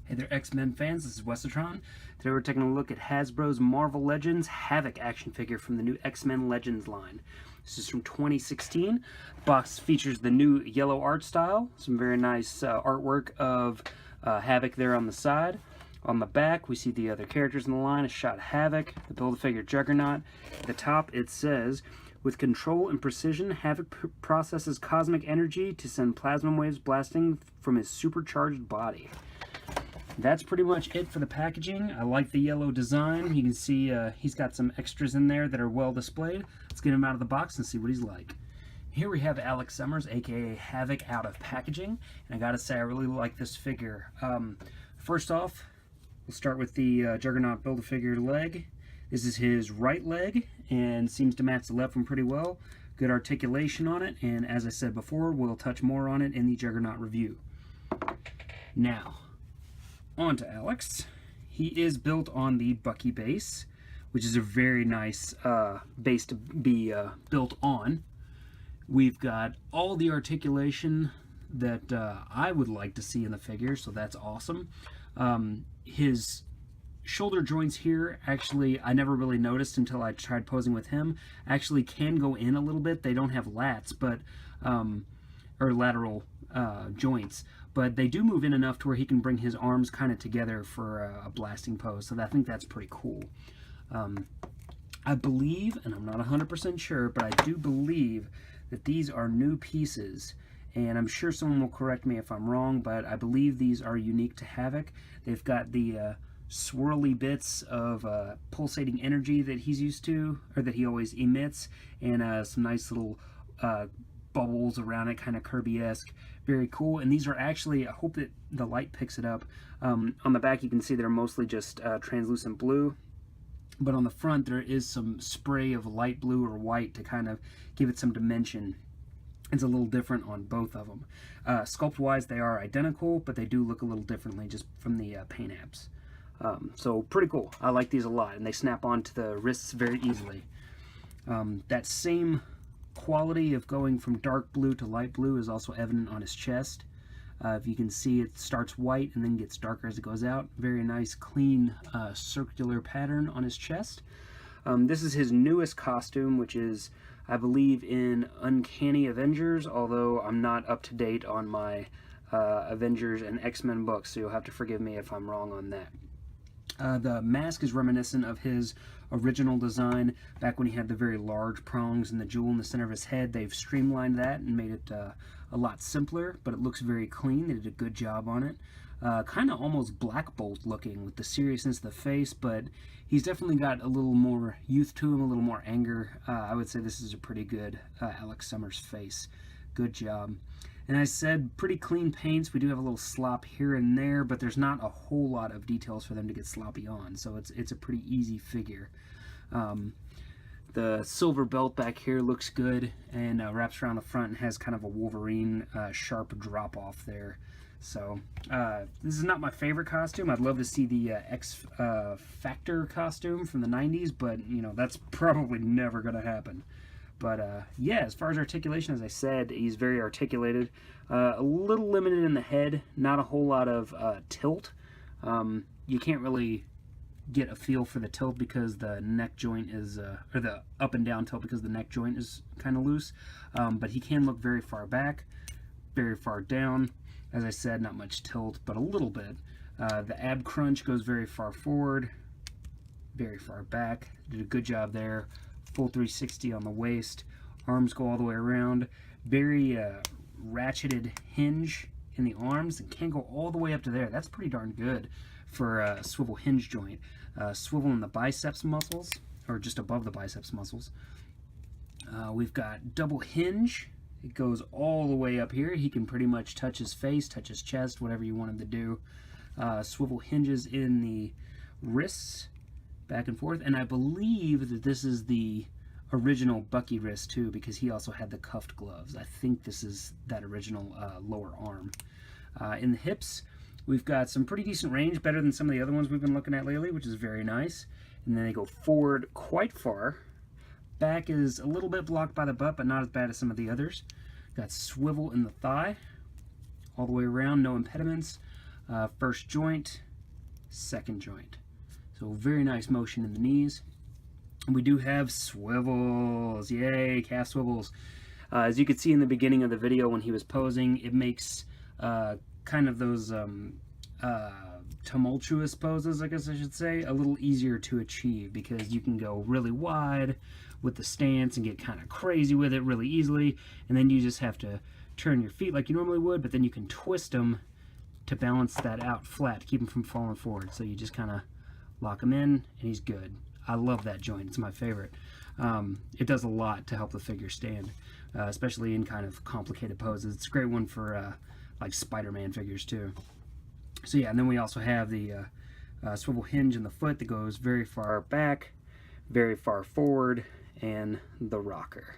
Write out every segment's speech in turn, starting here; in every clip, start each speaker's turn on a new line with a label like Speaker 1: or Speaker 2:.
Speaker 1: Hey there, X-Men fans, this is Wesatron. Today we're taking a look at Hasbro's Marvel Legends Havok action figure from the new X-Men Legends line. This is from 2016. The box features the new yellow art style, some very nice artwork of Havok there on the side. On the back, we see the other characters in the line, a shot Havok, the Build-A-Figure Juggernaut. At the top, it says, with control and precision, Havok processes cosmic energy to send plasma waves blasting from his supercharged body. That's pretty much it for the packaging. I like the yellow design. You can see he's got some extras in there that are well displayed. Let's get him out of the box and see what he's like. Here we have Alex Summers, aka Havok, out of packaging. And I gotta say, I really like this figure. First off, we'll start with the Juggernaut Build-A-Figure leg. This is his right leg and seems to match the left one pretty well. Good articulation on it, and as I said before, we'll touch more on it in the Juggernaut review. Now, on to Alex. He is built on the Bucky base, which is a very nice base to be built on. We've got all the articulation that I would like to see in the figure, so that's awesome. His shoulder joints here, actually, I never really noticed until I tried posing with him, actually can go in a little bit. They don't have lats, but or lateral joints, but they do move in enough to where he can bring his arms kind of together for a blasting pose, so I think that's pretty cool. I believe, and I'm not 100% sure, but I do believe that these are new pieces, and I'm sure someone will correct me if I'm wrong, but I believe these are unique to Havok. They've got the swirly bits of pulsating energy that he's used to, or that he always emits, and some nice little bubbles around it, kind of Kirby-esque. Very cool. And these are actually, I hope that the light picks it up. On the back you can see they're mostly just translucent blue, but on the front there is some spray of light blue or white to kind of give it some dimension. It's a little different on both of them. Sculpt wise they are identical, but they do look a little differently just from the paint apps. So pretty cool. I like these a lot, and they snap onto the wrists very easily. That same quality of going from dark blue to light blue is also evident on his chest. If you can see, it starts white and then gets darker as it goes out. Very nice, clean, circular pattern on his chest. This is his newest costume, which is, I believe, in Uncanny Avengers, although I'm not up to date on my Avengers and X-Men books, so you'll have to forgive me if I'm wrong on that. The mask is reminiscent of his original design back when he had the very large prongs and the jewel in the center of his head. They've streamlined that and made it a lot simpler, but it looks very clean. They did a good job on it. Kind of almost Black Bolt looking with the seriousness of the face, but he's definitely got a little more youth to him, a little more anger. I would say this is a pretty good Alex Summers face. Good job. And I said pretty clean paints. We do have a little slop here and there, but there's not a whole lot of details for them to get sloppy on, so it's a pretty easy figure. The silver belt back here looks good and wraps around the front and has kind of a Wolverine sharp drop off there. So this is not my favorite costume. I'd love to see the X Factor costume from the 90s, but you know, that's probably never going to happen. But yeah, as far as articulation, as I said, he's very articulated. A little limited in the head, not a whole lot of tilt. You can't really get a feel for the tilt because the neck joint is, or the up and down tilt because the neck joint is kind of loose. But he can look very far back, very far down. As I said, not much tilt, but a little bit. The ab crunch goes very far forward, very far back. Did a good job there. Full 360 on the waist, arms go all the way around, very ratcheted hinge in the arms, and can go all the way up to there. That's pretty darn good for a swivel hinge joint. Swivel in the biceps muscles, or just above the biceps muscles. We've got double hinge. It goes all the way up here. He can pretty much touch his face, touch his chest, whatever you want him to do. Swivel hinges in the wrists, back and forth, and I believe that this is the original Bucky wrist too, because he also had the cuffed gloves. I think this is that original lower arm. In the hips, we've got some pretty decent range, better than some of the other ones we've been looking at lately, which is very nice. And then they go forward quite far. Back is a little bit blocked by the butt, but not as bad as some of the others. Got swivel in the thigh, all the way around, no impediments. First joint, second joint. So very nice motion in the knees. We do have swivels. Yay, calf swivels. As you could see in the beginning of the video when he was posing, it makes kind of those tumultuous poses, I guess I should say, a little easier to achieve, because you can go really wide with the stance and get kind of crazy with it really easily, and then you just have to turn your feet like you normally would, but then you can twist them to balance that out flat to keep him from falling forward. So you just kind of lock him in and he's good. I love that joint. It's my favorite. It does a lot to help the figure stand, especially in kind of complicated poses. It's a great one for like Spider-Man figures too. So yeah, and then we also have the swivel hinge in the foot that goes very far back, very far forward, and the rocker.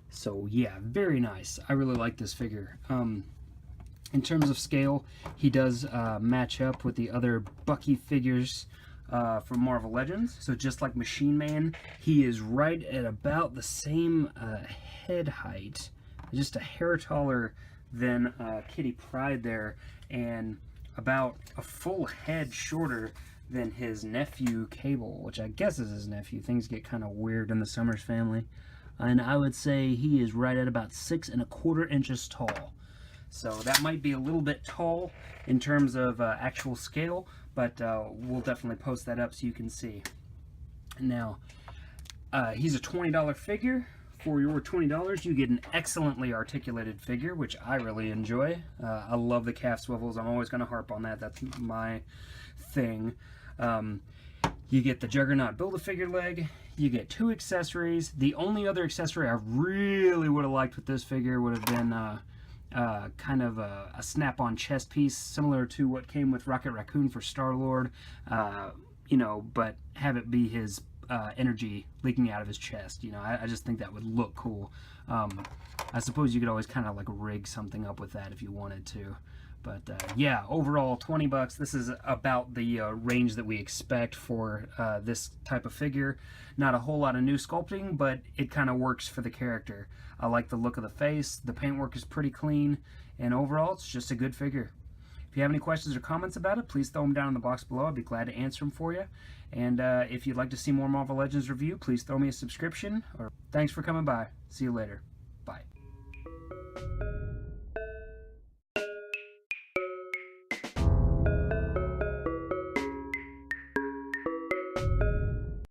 Speaker 1: So yeah, very nice. I really like this figure. In terms of scale, he does match up with the other Bucky figures from Marvel Legends. So just like Machine Man, he is right at about the same head height, just a hair taller than Kitty Pryde there, and about a full head shorter than his nephew Cable, which I guess is his nephew. Things get kind of weird in the Summers family. And I would say he is right at about 6¼ inches tall. So that might be a little bit tall in terms of actual scale, but we'll definitely post that up so you can see. Now, he's a $20 figure. For your $20, you get an excellently articulated figure, which I really enjoy. I love the calf swivels. I'm always going to harp on that. That's my thing. You get the Juggernaut Build-A-Figure leg. You get 2 accessories. The only other accessory I really would have liked with this figure would have been kind of a snap-on chest piece, similar to what came with Rocket Raccoon for Star-Lord, you know, but have it be his energy leaking out of his chest. You know, I just think that would look cool. I suppose you could always kind of like rig something up with that if you wanted to. But yeah, overall, 20 bucks. This is about the range that we expect for this type of figure. Not a whole lot of new sculpting, but it kind of works for the character. I like the look of the face. The paintwork is pretty clean, and overall, it's just a good figure. If you have any questions or comments about it, please throw them down in the box below. I'd be glad to answer them for you. And if you'd like to see more Marvel Legends review, please throw me a subscription. Or thanks for coming by. See you later. Bye.